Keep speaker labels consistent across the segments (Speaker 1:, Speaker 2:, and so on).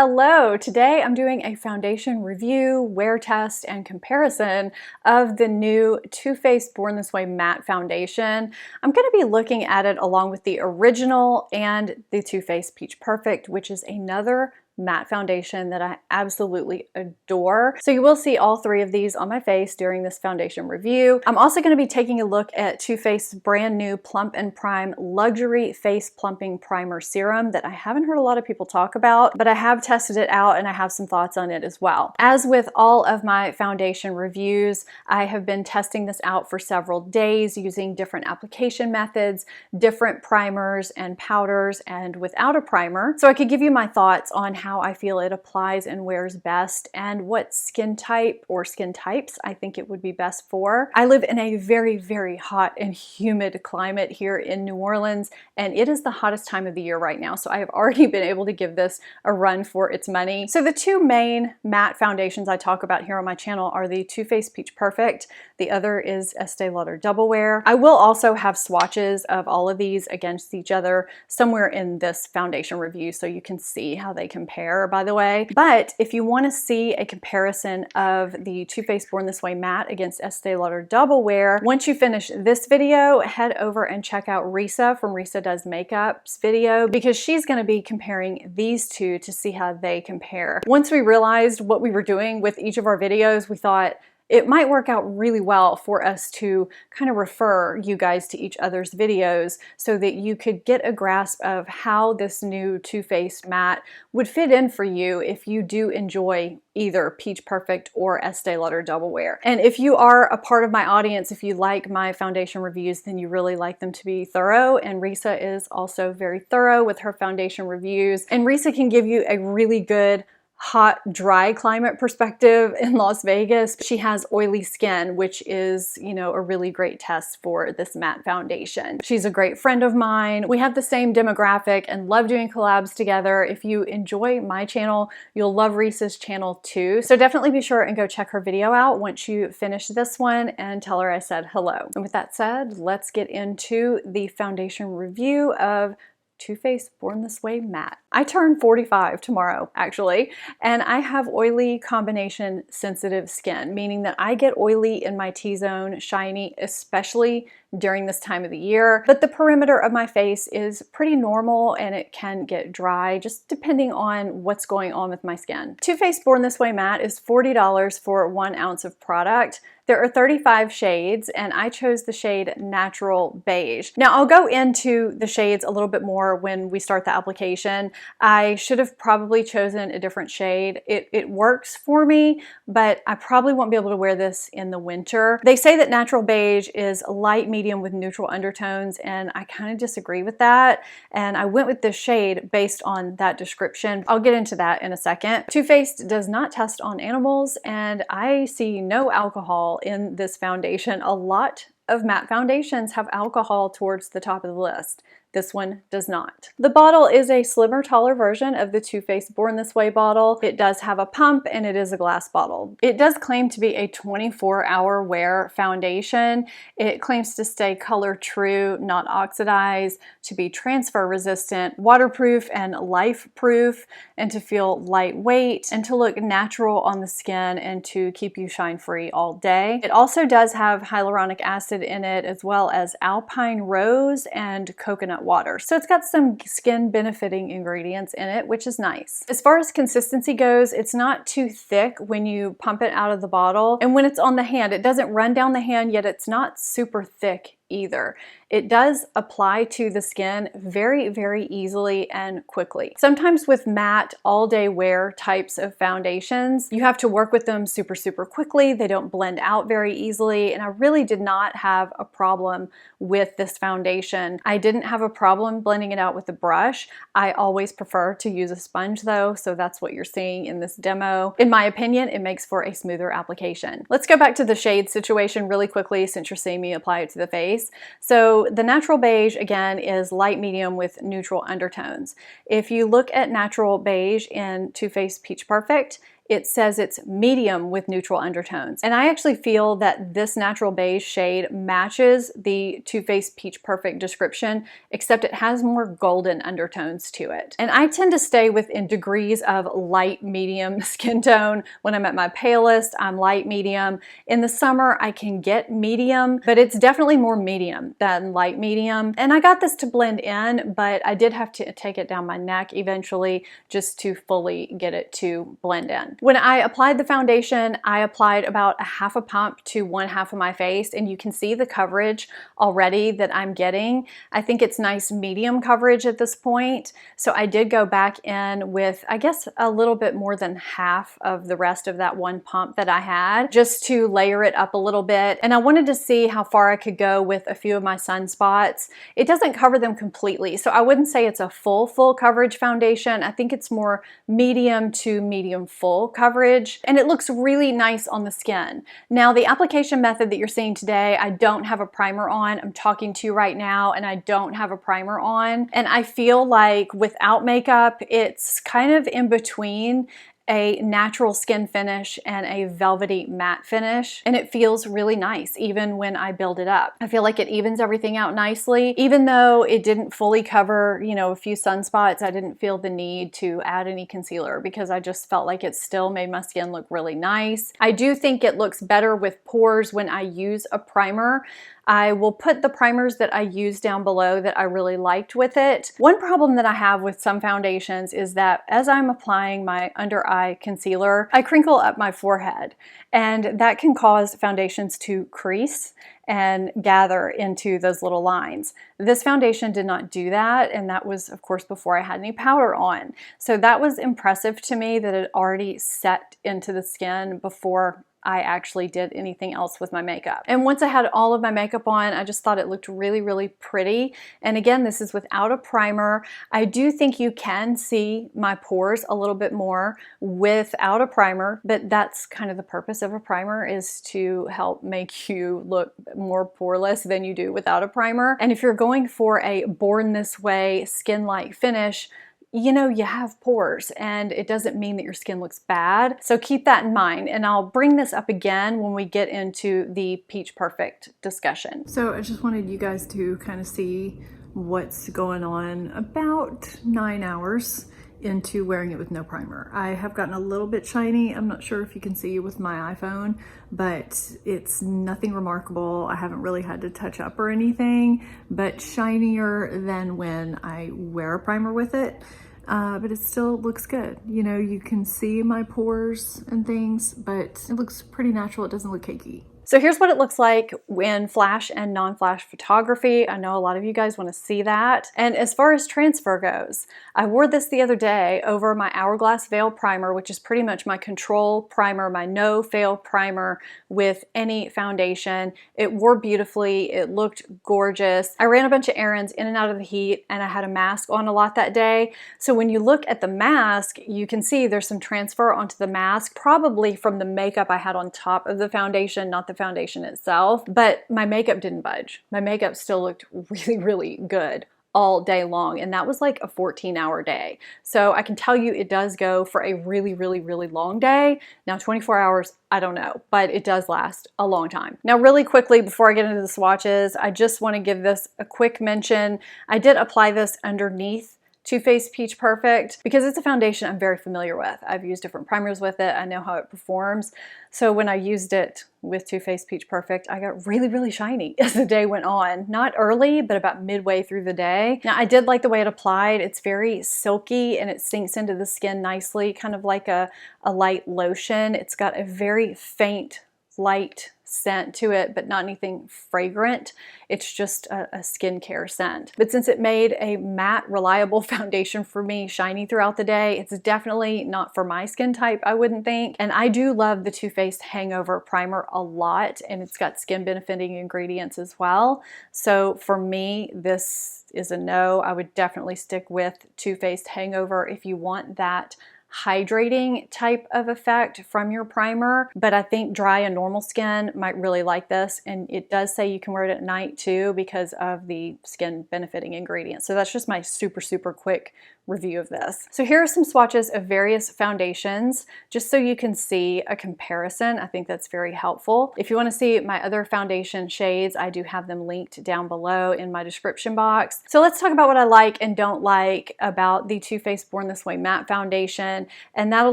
Speaker 1: Hello, today I'm doing a foundation review, wear test, and comparison of the new Too Faced Born This Way matte foundation. I'm going to be looking at it along with the original and the Too Faced Peach Perfect, which is another matte foundation that I absolutely adore. So you will see all three of these on my face during this foundation review. I'm also going to be taking a look at Too Faced's brand new Plump and Prime Luxury Face Plumping Primer Serum that I haven't heard a lot of people talk about, but I have tested it out and I have some thoughts on it as well. As with all of my foundation reviews, I have been testing this out for several days using different application methods, different primers and powders, and without a primer, so I could give you my thoughts on how I feel it applies and wears best and what skin type or skin types I think it would be best for. I live in a very, very hot and humid climate here in New Orleans, and it is the hottest time of the year right now, so I have already been able to give this a run for its money. So the two main matte foundations I talk about here on my channel are the Too Faced Peach Perfect. The other is Estee Lauder Double Wear. I will also have swatches of all of these against each other somewhere in this foundation review so you can see how they compare, by the way. But if you want to see a comparison of the Too Faced Born This Way matte against Estee Lauder Double Wear, once you finish this video, head over and check out Risa from Risa Does Makeup's video, because she's going to be comparing these two to see how they compare. Once we realized what we were doing with each of our videos, we thought it might work out really well for us to kind of refer you guys to each other's videos so that you could get a grasp of how this new Too Faced matte would fit in for you if you do enjoy either Peach Perfect or Estee Lauder Double Wear. And if you are a part of my audience, if you like my foundation reviews, then you really like them to be thorough, and Risa is also very thorough with her foundation reviews. And Risa can give you a really good hot, dry climate perspective in Las Vegas. She has oily skin, which is, a really great test for this matte foundation. She's a great friend of mine. We have the same demographic and love doing collabs together. If you enjoy my channel, you'll love Risa's channel too. So definitely be sure and go check her video out once you finish this one and tell her I said hello. And with that said, let's get into the foundation review of Too Faced Born This Way matte. I turn 45 tomorrow, actually, and I have oily combination sensitive skin, meaning that I get oily in my T-zone, shiny, especially during this time of the year, but the perimeter of my face is pretty normal and it can get dry just depending on what's going on with my skin. Too Faced Born This Way matte is $40 for 1 ounce of product. There are 35 shades and I chose the shade Natural Beige. Now I'll go into the shades a little bit more when we start the application. I should have probably chosen a different shade. It works for me, but I probably won't be able to wear this in the winter. They say that Natural Beige is a light medium with neutral undertones, and I kind of disagree with that. And I went with this shade based on that description. I'll get into that in a second. Too Faced does not test on animals, and I see no alcohol in this foundation. A lot of matte foundations have alcohol towards the top of the list. This one does not. The bottle is a slimmer, taller version of the Too Faced Born This Way bottle. It does have a pump and it is a glass bottle. It does claim to be a 24-hour wear foundation. It claims to stay color true, not oxidize, to be transfer resistant, waterproof and life proof, and to feel lightweight and to look natural on the skin and to keep you shine free all day. It also does have hyaluronic acid in it, as well as alpine rose and coconut water. So it's got some skin benefiting ingredients in it, which is nice. As far as consistency goes, it's not too thick when you pump it out of the bottle. And when it's on the hand, it doesn't run down the hand, yet it's not super thick either. It does apply to the skin very, very easily and quickly. Sometimes with matte all-day wear types of foundations, you have to work with them super, super quickly. They don't blend out very easily, and I really did not have a problem with this foundation. I didn't have a problem blending it out with a brush. I always prefer to use a sponge though, so that's what you're seeing in this demo. In my opinion, it makes for a smoother application. Let's go back to the shade situation really quickly since you're seeing me apply it to the face. So the Natural Beige, again, is light medium with neutral undertones. If you look at Natural Beige in Too Faced Peach Perfect, it says it's medium with neutral undertones. And I actually feel that this natural beige shade matches the Too Faced Peach Perfect description, except it has more golden undertones to it. And I tend to stay within degrees of light medium skin tone. When I'm at my palest, I'm light medium. In the summer, I can get medium, but it's definitely more medium than light medium. And I got this to blend in, but I did have to take it down my neck eventually just to fully get it to blend in. When I applied the foundation, I applied about a half a pump to one half of my face, and you can see the coverage already that I'm getting. I think it's nice medium coverage at this point. So I did go back in with, I guess, a little bit more than half of the rest of that one pump that I had, just to layer it up a little bit. And I wanted to see how far I could go with a few of my sunspots. It doesn't cover them completely, so I wouldn't say it's a full coverage foundation. I think it's more medium to medium full coverage, and it looks really nice on the skin. Now, the application method that you're seeing today, I don't have a primer on. I'm talking to you right now and I don't have a primer on. And I feel like without makeup, it's kind of in between a natural skin finish and a velvety matte finish, and it feels really nice even when I build it up. I feel like it evens everything out nicely. Even though it didn't fully cover, you know, a few sunspots, I didn't feel the need to add any concealer because I just felt like it still made my skin look really nice. I do think it looks better with pores when I use a primer. I will put the primers that I use down below that I really liked with it. One problem that I have with some foundations is that as I'm applying my under eye concealer, I crinkle up my forehead, and that can cause foundations to crease and gather into those little lines. This foundation did not do that, and that was, of course, before I had any powder on. So that was impressive to me that it already set into the skin before I actually did anything else with my makeup. And once I had all of my makeup on, I just thought it looked really, really pretty. And again, this is without a primer. I do think you can see my pores a little bit more without a primer, but that's kind of the purpose of a primer, is to help make you look more poreless than you do without a primer. And if you're going for a Born This Way skin-like finish, you know, you have pores, and it doesn't mean that your skin looks bad. So keep that in mind, and I'll bring this up again when we get into the Peach Perfect discussion. So I just wanted you guys to kind of see what's going on about 9 hours into wearing it with no primer. I have gotten a little bit shiny. I'm not sure if you can see with my iPhone, but it's nothing remarkable. I haven't really had to touch up or anything, but shinier than when I wear a primer with it. But it still looks good. You know, you can see my pores and things, but it looks pretty natural. It doesn't look cakey. So here's what it looks like when flash and non-flash photography. I know a lot of you guys want to see that. And as far as transfer goes, I wore this the other day over my Hourglass Veil Primer, which is pretty much my control primer, my no fail primer with any foundation. It wore beautifully. It looked gorgeous. I ran a bunch of errands in and out of the heat, and I had a mask on a lot that day. So when you look at the mask, you can see there's some transfer onto the mask, probably from the makeup I had on top of the foundation, not the foundation itself, but my makeup didn't budge. My makeup still looked really, really good all day long, and that was like a 14-hour day. So I can tell you it does go for a really, really, really long day. Now 24 hours, I don't know, but it does last a long time. Now really quickly, before I get into the swatches, I just want to give this a quick mention. I did apply this underneath Too Faced Peach Perfect because it's a foundation I'm very familiar with. I've used different primers with it. I know how it performs. So when I used it with Too Faced Peach Perfect, I got really, really shiny as the day went on. Not early, but about midway through the day. Now I did like the way it applied. It's very silky and it sinks into the skin nicely, kind of like a light lotion. It's got a very faint, light scent to it, but not anything fragrant. It's just a skincare scent. But since it made a matte, reliable foundation for me, shiny throughout the day, it's definitely not for my skin type, I wouldn't think. And I do love the Too Faced Hangover Primer a lot, and it's got skin benefiting ingredients as well. So for me, this is a no. I would definitely stick with Too Faced Hangover if you want that hydrating type of effect from your primer, but I think dry and normal skin might really like this, and it does say you can wear it at night too because of the skin benefiting ingredients. So that's just my super, super quick review of this. So here are some swatches of various foundations, just so you can see a comparison. I think that's very helpful. If you want to see my other foundation shades, I do have them linked down below in my description box. So let's talk about what I like and don't like about the Too Faced Born This Way matte foundation, and that'll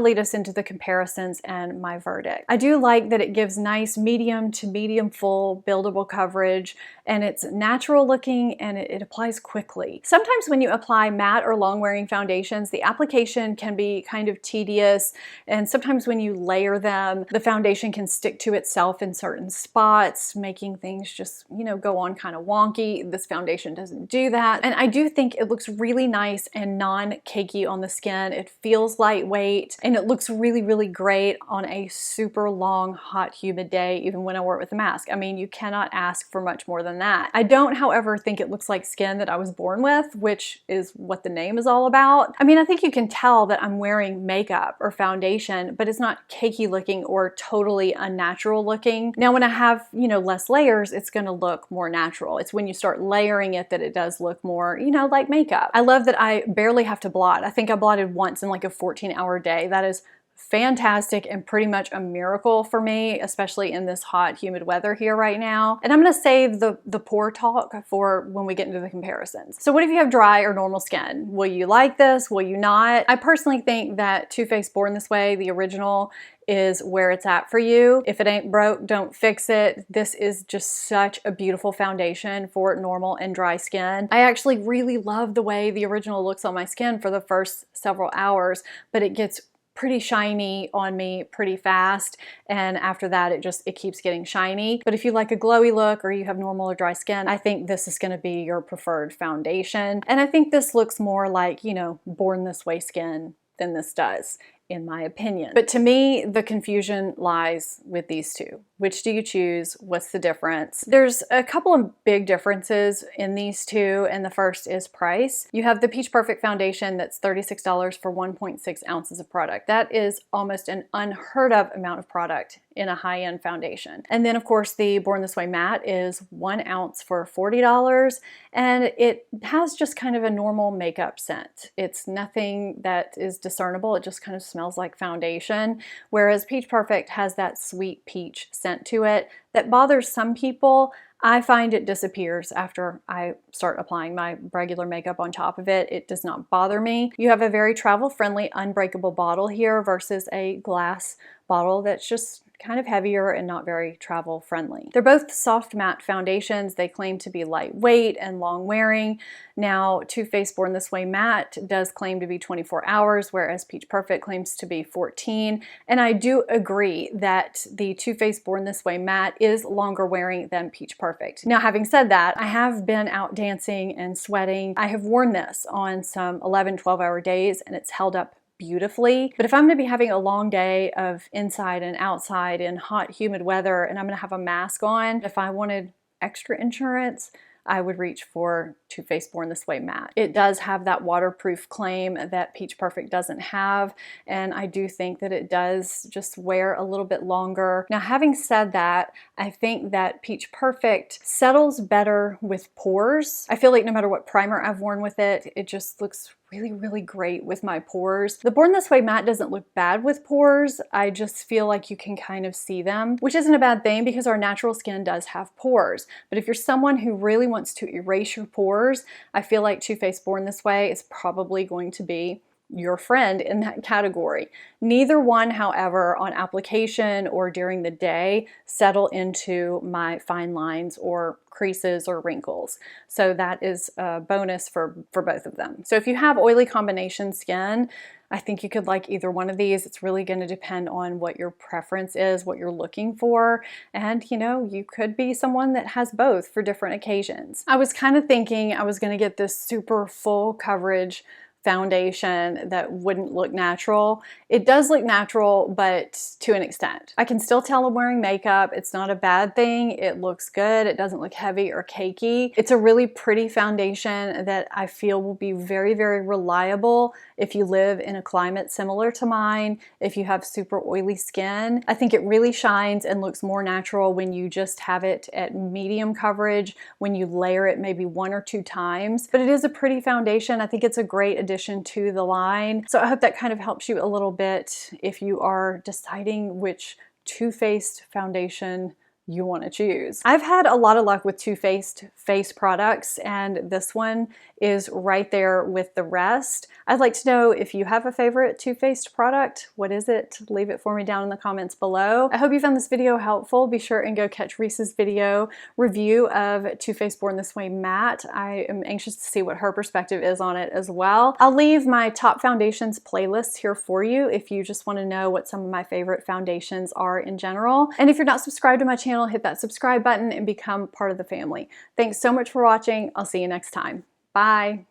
Speaker 1: lead us into the comparisons and my verdict. I do like that it gives nice medium to medium full buildable coverage, and it's natural looking and it applies quickly. Sometimes when you apply matte or long wearing foundations, the application can be kind of tedious, and sometimes when you layer them, the foundation can stick to itself in certain spots, making things just, you know, go on kind of wonky. This foundation doesn't do that, and I do think it looks really nice and non-cakey on the skin. It feels lightweight, and it looks really, really great on a super long, hot, humid day, even when I wear it with a mask. I mean, you cannot ask for much more than that. I don't, however, think it looks like skin that I was born with, which is what the name is all about. I mean, I think you can tell that I'm wearing makeup or foundation, but it's not cakey looking or totally unnatural looking. Now, when I have, you know, less layers, it's gonna look more natural. It's when you start layering it that it does look more, you know, like makeup. I love that I barely have to blot. I think I blotted once in like a 14-hour day. That is fantastic and pretty much a miracle for me, especially in this hot, humid weather here right now. And I'm gonna save the pore talk for when we get into the comparisons. So what if you have dry or normal skin? Will you like this? Will you not? I personally think that Too Faced Born This Way, the original, is where it's at for you. If it ain't broke, don't fix it. This is just such a beautiful foundation for normal and dry skin. I actually really love the way the original looks on my skin for the first several hours, but it gets pretty shiny on me pretty fast, and after that it keeps getting shiny. But if you like a glowy look or you have normal or dry skin, I think this is going to be your preferred foundation. And I think this looks more like, you know, Born This Way skin than this does, in my opinion. But to me, the confusion lies with these two. Which do you choose? What's the difference? There's a couple of big differences in these two, and the first is price. You have the Peach Perfect foundation that's $36 for 1.6 ounces of product. That is almost an unheard of amount of product in a high-end foundation. And then of course the Born This Way matte is 1 ounce for $40, and it has just kind of a normal makeup scent. It's nothing that is discernible. It just kind of smells like foundation, whereas Peach Perfect has that sweet peach scent to it that bothers some people. I find it disappears after I start applying my regular makeup on top of it. It does not bother me. You have a very travel-friendly, unbreakable bottle here versus a glass bottle that's just kind of heavier and not very travel friendly. They're both soft matte foundations. They claim to be lightweight and long wearing. Now, Too Faced Born This Way matte does claim to be 24 hours, whereas Peach Perfect claims to be 14. And I do agree that the Too Faced Born This Way matte is longer wearing than Peach Perfect. Now, having said that, I have been out dancing and sweating. I have worn this on some 11, 12-hour days, and it's held up beautifully. But if I'm going to be having a long day of inside and outside in hot, humid weather, and I'm going to have a mask on, if I wanted extra insurance, I would reach for Too Faced Born This Way matte. It does have that waterproof claim that Peach Perfect doesn't have, and I do think that it does just wear a little bit longer. Now, having said that, I think that Peach Perfect settles better with pores. I feel like no matter what primer I've worn with it, it just looks really, really great with my pores. The Born This Way matte doesn't look bad with pores. I just feel like you can kind of see them, which isn't a bad thing because our natural skin does have pores. But if you're someone who really wants to erase your pores, I feel like Too Faced Born This Way is probably going to be your friend in that category. Neither one, however, on application or during the day, settle into my fine lines or creases or wrinkles. So that is a bonus for both of them. So if you have oily combination skin, I think you could like either one of these. It's really going to depend on what your preference is, what you're looking for. And you know, you could be someone that has both for different occasions. I was kind of thinking I was going to get this super full coverage foundation that wouldn't look natural. It does look natural, but to an extent. I can still tell I'm wearing makeup. It's not a bad thing. It looks good. It doesn't look heavy or cakey. It's a really pretty foundation that I feel will be very, very reliable if you live in a climate similar to mine, if you have super oily skin. I think it really shines and looks more natural when you just have it at medium coverage, when you layer it maybe 1 or 2 times. But it is a pretty foundation. I think it's a great addition addition to the line. So I hope that kind of helps you a little bit if you are deciding which Too Faced foundation you want to choose. I've had a lot of luck with Too Faced face products, and this one is right there with the rest. I'd like to know if you have a favorite Too Faced product. What is it? Leave it for me down in the comments below. I hope you found this video helpful. Be sure and go catch Reese's video review of Too Faced Born This Way Matte. I am anxious to see what her perspective is on it as well. I'll leave my top foundations playlist here for you if you just want to know what some of my favorite foundations are in general. And if you're not subscribed to my channel, hit that subscribe button and become part of the family. Thanks so much for watching. I'll see you next time. Bye.